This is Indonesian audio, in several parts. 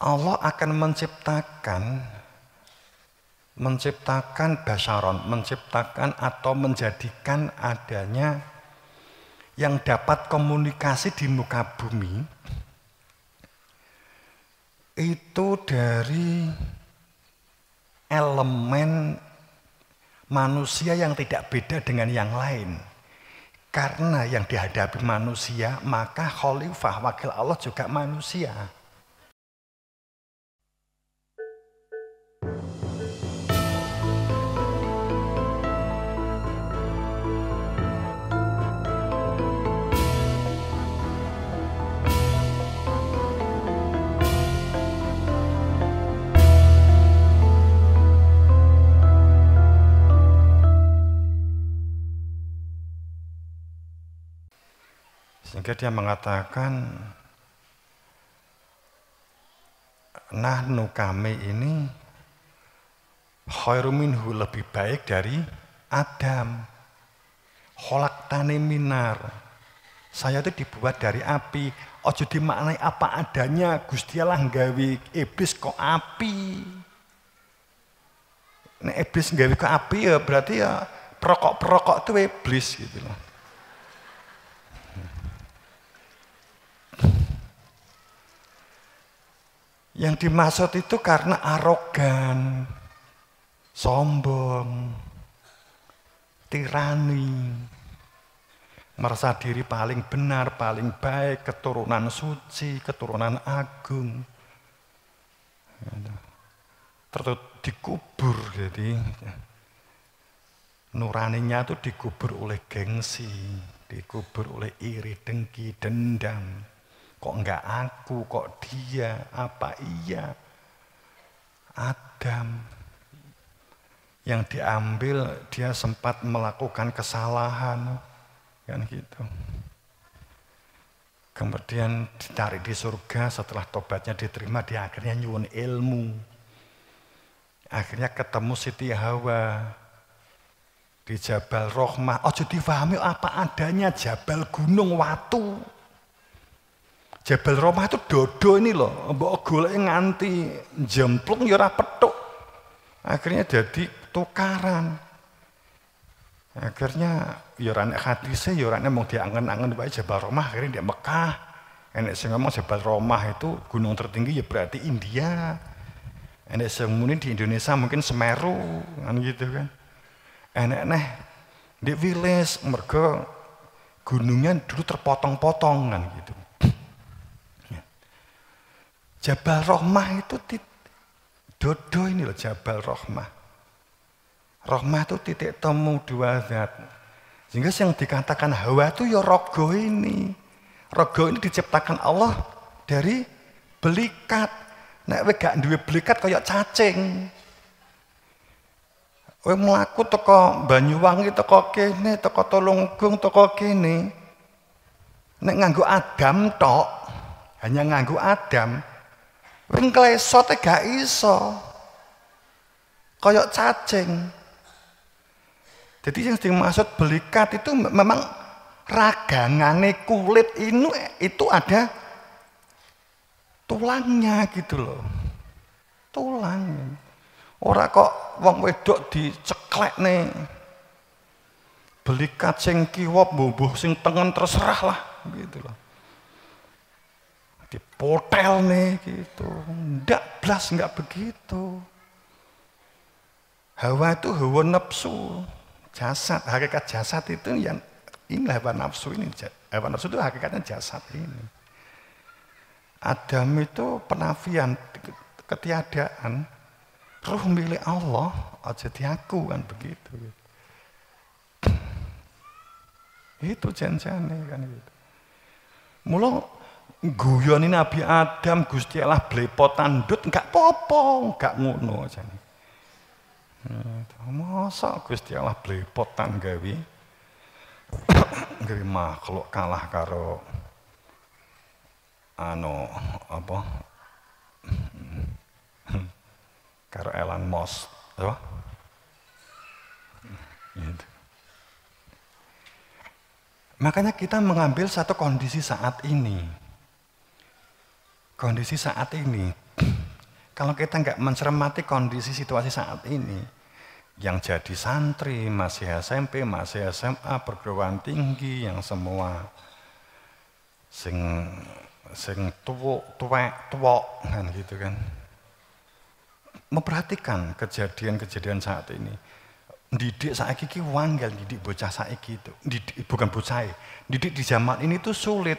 Allah akan menciptakan basyaron, menciptakan atau menjadikan adanya yang dapat komunikasi di muka bumi itu dari elemen manusia yang tidak beda dengan yang lain. Karena yang dihadapi manusia, maka khalifah wakil Allah juga manusia. Sehingga dia mengatakan, nahnu kami ini khairu minhu, lebih baik dari Adam. Khalaqtani minar, saya itu dibuat dari api. Ojo dimaknai apa adanya, Gusti Allah nggawe iblis kok api. Nek iblis nggawe kok api ya berarti ya perokok-perokok itu iblis gitu loh. Yang dimaksud itu karena arogan, sombong, tirani, merasa diri paling benar, paling baik, keturunan suci, keturunan agung. Terus dikubur, jadi nuraninya itu dikubur oleh gengsi, dikubur oleh iri, dengki, dendam. Kok enggak aku, kok dia, apa iya? Adam yang diambil, dia sempat melakukan kesalahan, kan gitu. Kemudian ditarik di surga, setelah tobatnya diterima, dia akhirnya nyuwun ilmu. Akhirnya ketemu Siti Hawa di Jabal Rohmah. Ojo difahami apa adanya, Jabal gunung watu. Jabal Rohmah itu dodo ini loh, mbok golek nganti jemplung ya ora petuk. Akhirnya jadi tukaran. Akhirnya ya ora nek hadise ya ora nek mung diangen-angen wae Jabal Rohmah, akhirnya di Mekah. Enek sing ngomong Jabal Rohmah itu gunung tertinggi ya berarti India. Enek sing muni di Indonesia mungkin Semeru kan gitu kan. Enek neh di Wilis mergo gunungnya dulu terpotong-potong kan gitu. Jabal Rohmah itu dodo ini loh, Jabal Rohmah. Rohmah itu titik temu dua zat. Sehingga yang dikatakan Hawa itu ya rogo ini. Rogo ini diciptakan Allah dari belikat. Nek kowe gak duwe belikat kaya cacing. Kowe mlaku teko Banyuwangi, teko kene, teko Tulunggung, teko kene. Nek nganggo Adam tok, hanya nganggo Adam. Wing klesote gak iso. Kayak cacing. Jadi yang dimaksud belikat itu memang ragangane kulit ini itu ada tulangnya gitu loh. Tulang. Ora kok wong wedok diceklek nih. Belikat sing kiwa mbuh sing tengen terserah lah gitu loh. Dipotel nih gitu, ndak blas, nggak begitu. Hawa itu hawa nafsu, jasad, hakikat jasad itu yang ini hawa nafsu ini, hawa nafsu itu hakikatnya jasad ini. Adam itu penafian, ketiadaan, ruh milik Allah, aja diaku kan begitu. Itu janjane kan gitu. Mula guyoni Nabi Adam, Gusti Allah blepotan ndut enggak popo, enggak ngono jane. Masa Gusti Allah blepotan gawe gawe makhluk kalah karo apa? Karo Elon Musk, apa? Gitu. Makanya kita mengambil satu kondisi saat ini. Kondisi saat ini, Kalau kita nggak mencermati kondisi situasi saat ini, yang jadi santri, masih SMP, masih SMA, perguruan tinggi, yang semua sing tuwek kan gitu kan. Memperhatikan kejadian-kejadian saat ini. Didik saiki ki wanggal, didik bocah saiki itu. Didik, bukan bocah, didik di zaman ini tuh sulit.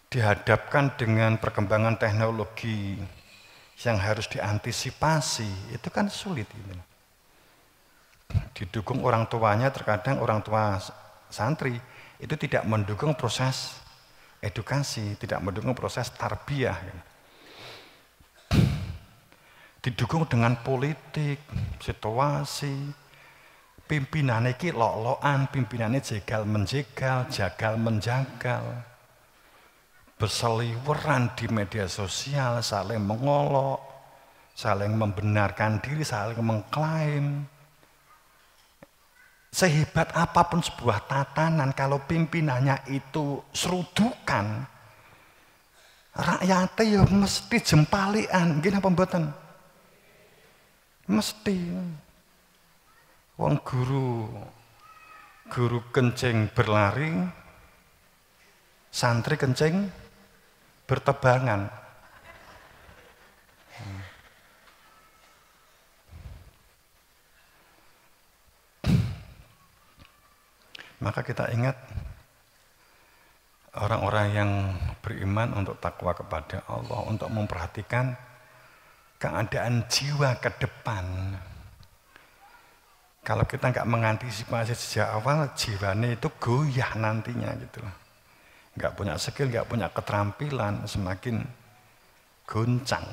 Dihadapkan dengan perkembangan teknologi yang harus diantisipasi, itu kan sulit gitu. Didukung orang tuanya, terkadang orang tua santri itu tidak mendukung proses edukasi, tidak mendukung proses tarbiyah. Didukung dengan politik, situasi, pimpinannya ki lok-lokan, pimpinannya jegal menjegal, jagal menjagal, berseliweran di media sosial, saling mengolok, saling membenarkan diri, saling mengklaim. Sehebat apapun sebuah tatanan, kalau pimpinannya itu serudukan, rakyatnya ya mesti jempalian, gini apa mboten? Mesti. Wong guru kencing berlari, santri kencing bertebangan. Maka kita ingat orang-orang yang beriman untuk takwa kepada Allah, untuk memperhatikan keadaan jiwa ke depan. Kalau kita nggak mengantisipasi sejak awal, jiwanya itu goyah nantinya gitu. Nggak punya skill, nggak punya keterampilan, semakin goncang.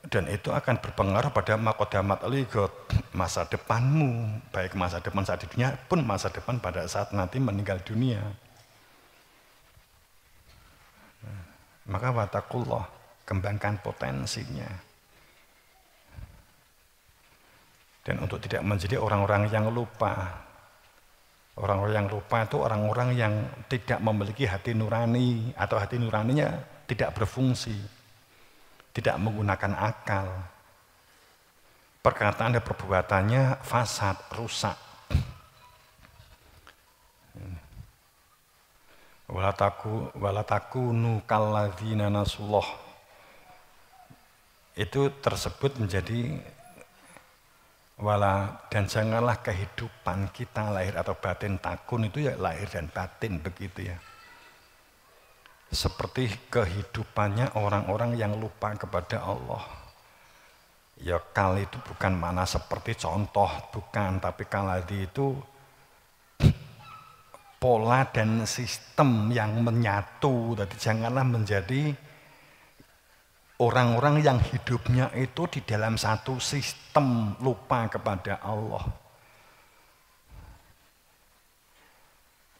Dan itu akan berpengaruh pada makodamat ligot, masa depanmu, baik masa depan saat di dunia pun masa depan pada saat nanti meninggal dunia. Maka watakullah, kembangkan potensinya. Dan untuk tidak menjadi orang-orang yang lupa. Orang-orang yang lupa itu orang-orang yang tidak memiliki hati nurani, atau hati nuraninya tidak berfungsi. Tidak menggunakan akal. Perkataan dan perbuatannya fasad, rusak. Walatakunu kalladzina nasullah. Itu tersebut menjadi dan janganlah kehidupan kita lahir atau batin, takun itu ya lahir dan batin begitu ya. Seperti kehidupannya orang-orang yang lupa kepada Allah. Ya kal itu bukan mana seperti contoh, bukan, tapi kaladi itu pola dan sistem yang menyatu. Jadi janganlah menjadi orang-orang yang hidupnya itu di dalam satu sistem, lupa kepada Allah.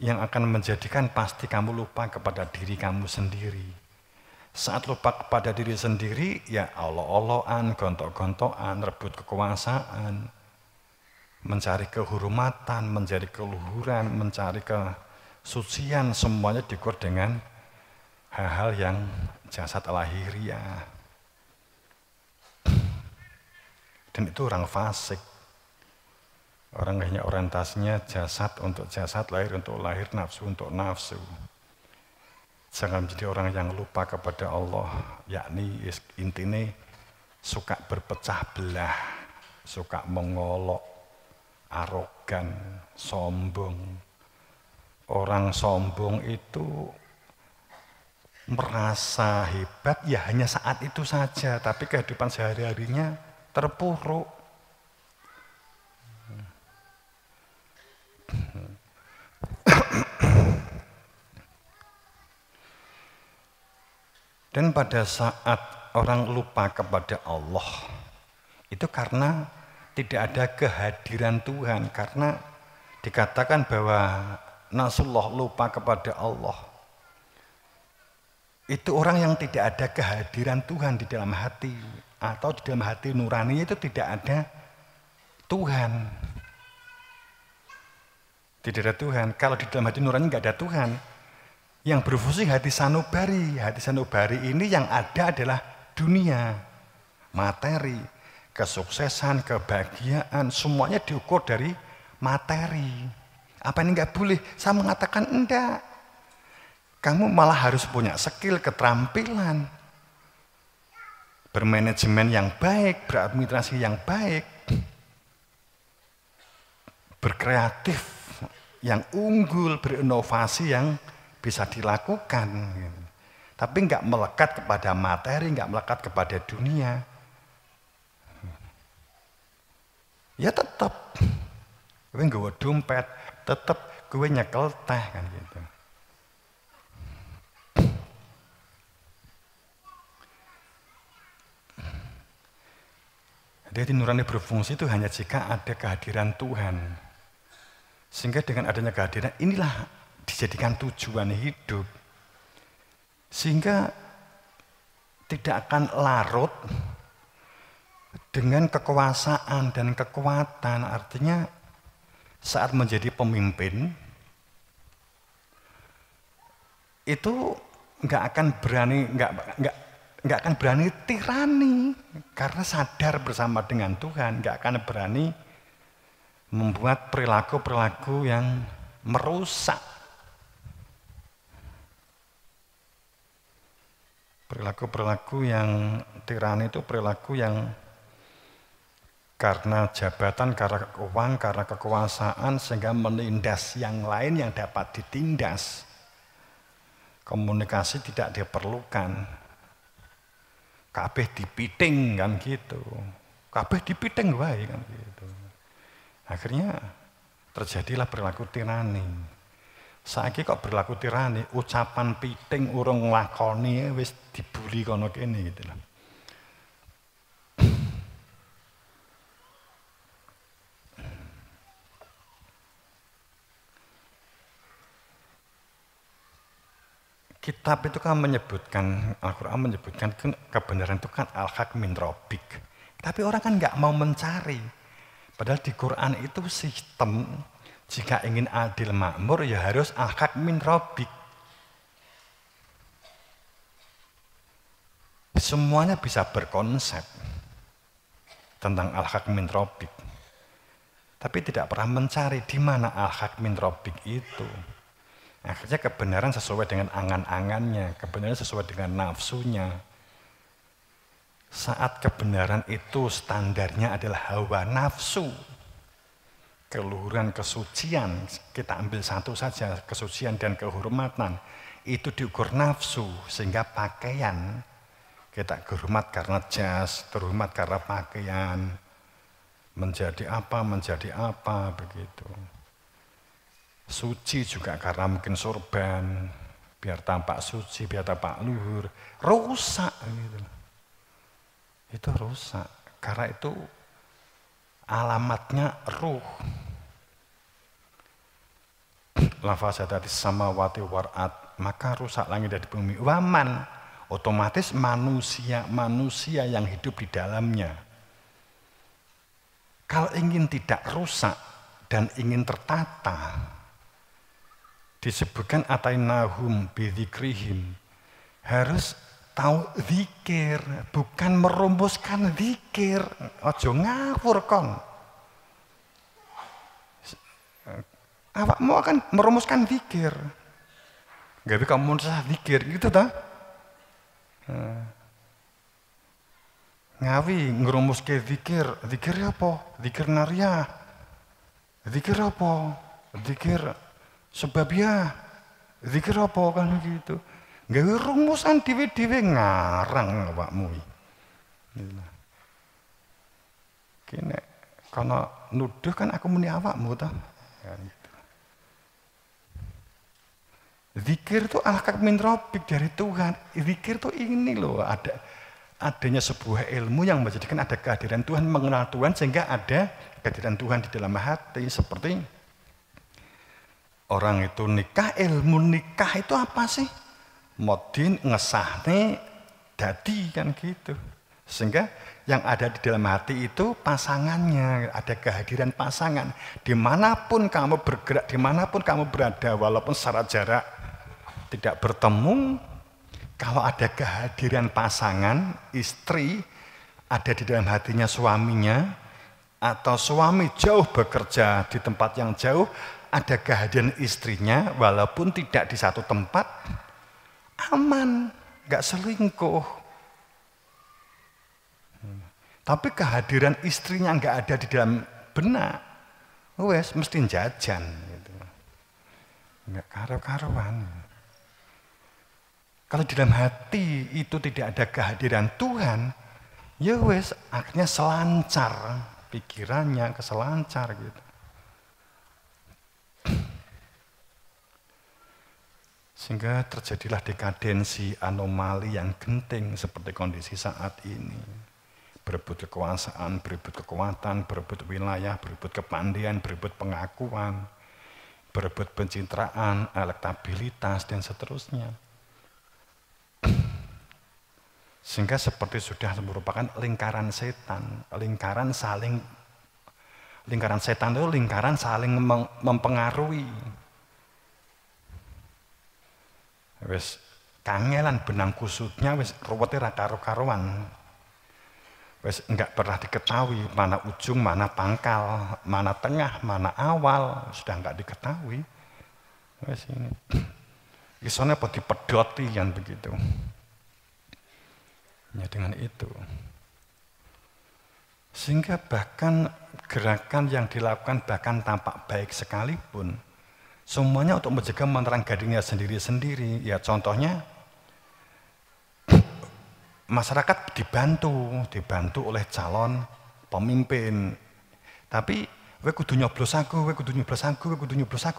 Yang akan menjadikan pasti kamu lupa kepada diri kamu sendiri. Saat lupa kepada diri sendiri, ya Allah-Allahan, gontok-gontokan, rebut kekuasaan, mencari kehormatan, mencari keluhuran, mencari kesucian, semuanya diukur dengan hal-hal yang jasad lahiriah. Dan itu orang fasik. Orang hanya orientasinya jasad untuk jasad, lahir untuk lahir, nafsu untuk nafsu. Jangan menjadi orang yang lupa kepada Allah, yakni intinya suka berpecah belah, suka mengolok, arogan, sombong. Orang sombong itu merasa hebat ya hanya saat itu saja, tapi kehidupan sehari-harinya terpuruk. Dan pada saat orang lupa kepada Allah, itu karena tidak ada kehadiran Tuhan, karena dikatakan bahwa nasullah, lupa kepada Allah. Itu orang yang tidak ada kehadiran Tuhan di dalam hati, atau di dalam hati nurani itu tidak ada Tuhan. Tidak ada Tuhan. Kalau di dalam hati nurani nggak ada Tuhan, Yang berfungsi hati sanubari. Hati sanubari ini yang ada adalah dunia, materi, kesuksesan, kebahagiaan, semuanya diukur dari materi. Apa ini nggak boleh? Saya mengatakan enggak. Kamu malah harus punya skill, keterampilan, bermanajemen yang baik, beradministrasi yang baik, berkreatif yang unggul, berinovasi yang bisa dilakukan. Tapi nggak melekat kepada materi, nggak melekat kepada dunia. Ya tetap, gue nggak dompet, tetap gue nyekel teh kan gitu. Jadi nurani berfungsi itu hanya jika ada kehadiran Tuhan. Sehingga dengan adanya kehadiran inilah dijadikan tujuan hidup. Sehingga tidak akan larut dengan kekuasaan dan kekuatan. Artinya saat menjadi pemimpin itu nggak akan berani tirani karena sadar bersama dengan Tuhan, nggak akan berani membuat perilaku-perilaku yang merusak. Perilaku-perilaku yang tirani itu perilaku yang karena jabatan, karena uang, karena kekuasaan sehingga menindas yang lain yang dapat ditindas. Komunikasi tidak diperlukan. Kabeh dipiting kan gitu. Kabeh dipiting wae kan gitu. Akhirnya terjadilah perilaku tirani. Saiki kok berlaku tirani, ucapan piting urung nglakoni wis dibuli kono kene gitu loh. Kitab itu kan menyebutkan, Al-Quran menyebutkan kebenaran itu kan al-haq min rabbik. Tapi orang kan nggak mau mencari. Padahal di Quran itu sistem, jika ingin adil makmur ya harus al-haq min rabbik. Semuanya bisa berkonsep tentang al-haq min rabbik. Tapi tidak pernah mencari di mana al-haq min rabbik itu. Akhirnya kebenaran sesuai dengan angan-angannya, kebenaran sesuai dengan nafsunya. Saat kebenaran itu standarnya adalah hawa nafsu, keluhuran kesucian, kita ambil satu saja, kesucian dan kehormatan, itu diukur nafsu, sehingga pakaian, kita hormat karena jas, terhormat karena pakaian, menjadi apa, begitu. Suci juga karena mungkin sorban, biar tampak suci, biar tampak luhur, rusak gitu. Itu rusak, karena itu alamatnya ruh. Lafazati samawati warat, maka rusak langit dan bumi. Waman, otomatis manusia yang hidup di dalamnya. Kalau ingin tidak rusak dan ingin tertata, disebutkan atainahum bidzikrihim, harus tahu zikir, bukan merumuskan zikir. Ojo ngawur kon. Awakmu akan merumuskan zikir. Gawe kamu sah zikir gitu ta? Ngawi ngerumuske zikir. Zikir apa? Zikir naria. Zikir apa? Zikir sebab ya, zikir apa kan gitu. Gawe rumusan dhewe-dhewe ngarang awakmu. Kene kana nuduh kan aku muni awakmu ta. Ya, gitu. Zikir itu al-haq min rabbik, dari Tuhan. Zikir itu ini loh, adanya sebuah ilmu yang menjadikan ada kehadiran Tuhan, mengenal Tuhan sehingga ada kehadiran Tuhan di dalam hati. Seperti orang itu nikah, ilmu nikah itu apa sih? Modin ngesahne dadi kan gitu. Sehingga yang ada di dalam hati itu pasangannya, ada kehadiran pasangan. Dimanapun kamu bergerak, dimanapun kamu berada, walaupun secara jarak tidak bertemu, kalau ada kehadiran pasangan, istri ada di dalam hatinya suaminya, atau suami jauh bekerja di tempat yang jauh, ada kehadiran istrinya, walaupun tidak di satu tempat, aman, nggak selingkuh. Tapi kehadiran istrinya nggak ada di dalam benak, wes mesti jajan, gitu. Nggak karu-karuan. Kalau di dalam hati itu tidak ada kehadiran Tuhan, ya wes akhirnya selancar pikirannya, keselancar gitu. Sehingga terjadilah dekadensi, anomali yang genting seperti kondisi saat ini. Berebut kekuasaan, berebut kekuatan, berebut wilayah, berebut kepandaian, berebut pengakuan, berebut pencitraan, elektabilitas, dan seterusnya. Sehingga seperti sudah merupakan lingkaran setan, lingkaran setan itu lingkaran saling mempengaruhi. Wes kangelan benang kusutnya wes ruwete ra karo-karuan. Wes enggak pernah diketahui mana ujung, mana pangkal, mana tengah, mana awal, sudah enggak diketahui. Wes ini. Isone apa dipedoti kan begitu. Ya dengan itu. Sehingga bahkan gerakan yang dilakukan bahkan tampak baik sekalipun, semuanya untuk menjaga menerang gadingnya sendiri-sendiri. Ya contohnya, masyarakat dibantu oleh calon pemimpin. Tapi, we kudu nyoblos aku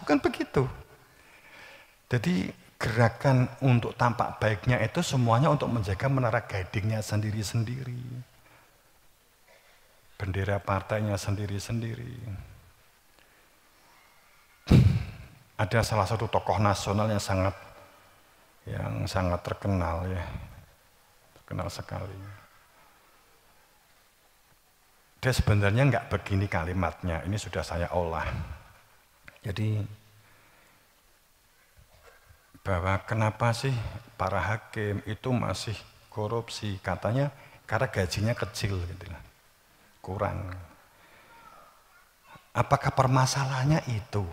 kan begitu. Jadi gerakan untuk tampak baiknya itu semuanya untuk menjaga menara gadingnya sendiri-sendiri. Bendera partainya sendiri-sendiri. Ada salah satu tokoh nasional yang sangat terkenal ya. Terkenal sekali. Dia sebenarnya nggak begini kalimatnya, ini sudah saya olah. Jadi bahwa kenapa sih para hakim itu masih korupsi? Katanya karena gajinya kecil gitu lah. Kurang. Apakah permasalahannya itu?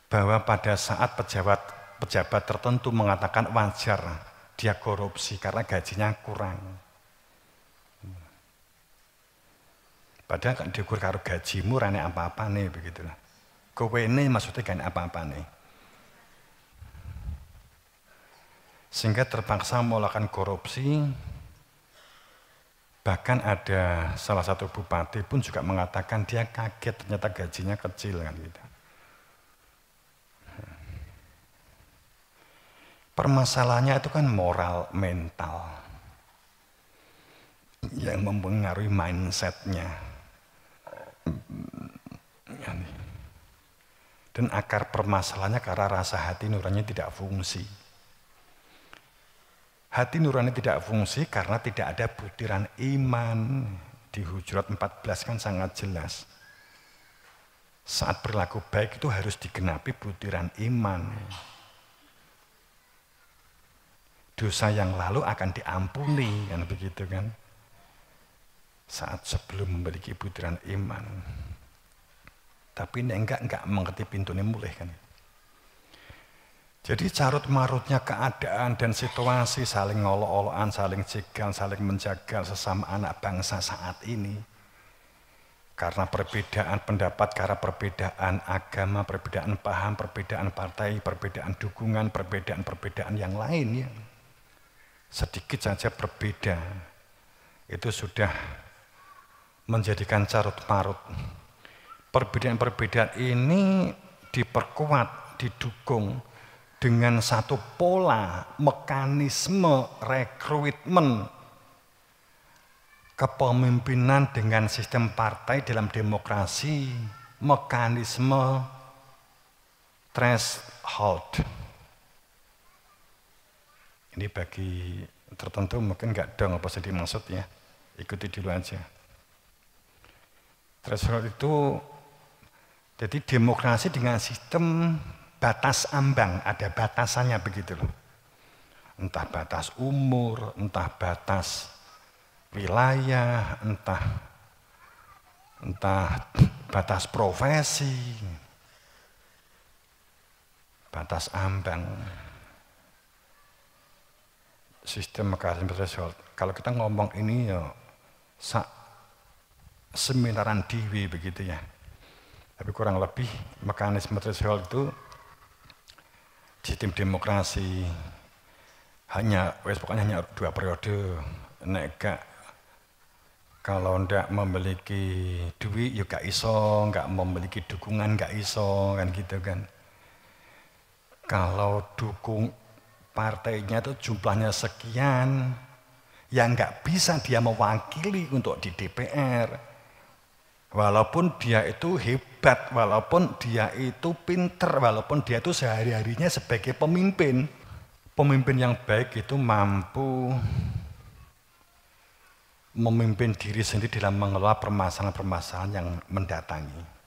Bahwa pada saat pejabat tertentu mengatakan wajar dia korupsi karena gajinya kurang. Padahal kan diukur karo gajimu rane apa-apa nih begitulah. Kowe ini maksudnya kan apa-apa nih. Sehingga terpaksa melakukan korupsi. Bahkan ada salah satu bupati pun juga mengatakan dia kaget ternyata gajinya kecil kan gitu. Permasalahannya itu kan moral mental yang mempengaruhi mindsetnya. Dan akar permasalahannya karena rasa hati nurani tidak fungsi. Hati nurani tidak fungsi karena tidak ada butiran iman. Di Hujurat 14 kan sangat jelas. Saat berlaku baik itu harus digenapi butiran iman. Dosa yang lalu akan diampuni, kan begitu kan? Saat sebelum memiliki butiran iman. Tapi ini enggak mengerti pintunya mulai kan. Jadi carut marutnya keadaan dan situasi saling ngolok-olokan, saling jegal, saling menjagal sesama anak bangsa saat ini. Karena perbedaan pendapat, karena perbedaan agama, perbedaan paham, perbedaan partai, perbedaan dukungan, perbedaan yang lain ya. Sedikit saja berbeda. Itu sudah menjadikan carut marut. Perbedaan-perbedaan ini diperkuat, didukung dengan satu pola mekanisme rekrutmen kepemimpinan dengan sistem partai dalam demokrasi, mekanisme threshold. Ini bagi tertentu mungkin nggak dong apa sih dimaksud ya, ikuti dulu aja. Threshold itu jadi demokrasi dengan sistem batas ambang, ada batasannya begitu loh. Entah batas umur, entah batas wilayah, entah batas profesi, batas ambang. Sistem mekanisme threshold. Kalau kita ngomong ini ya seminaran dewi begitu ya. Tapi kurang lebih mekanisme threshold itu sistem demokrasi pokoknya hanya 2 periode. Nek kalau ndak memiliki duit ya gak iso, nggak memiliki dukungan gak iso kan gitu kan. Kalau dukung partainya itu jumlahnya sekian, yang nggak bisa dia mewakili untuk di DPR. Walaupun dia itu hebat, walaupun dia itu pinter, walaupun dia itu sehari-harinya sebagai pemimpin. Pemimpin yang baik itu mampu memimpin diri sendiri dalam mengelola permasalahan-permasalahan yang mendatangi.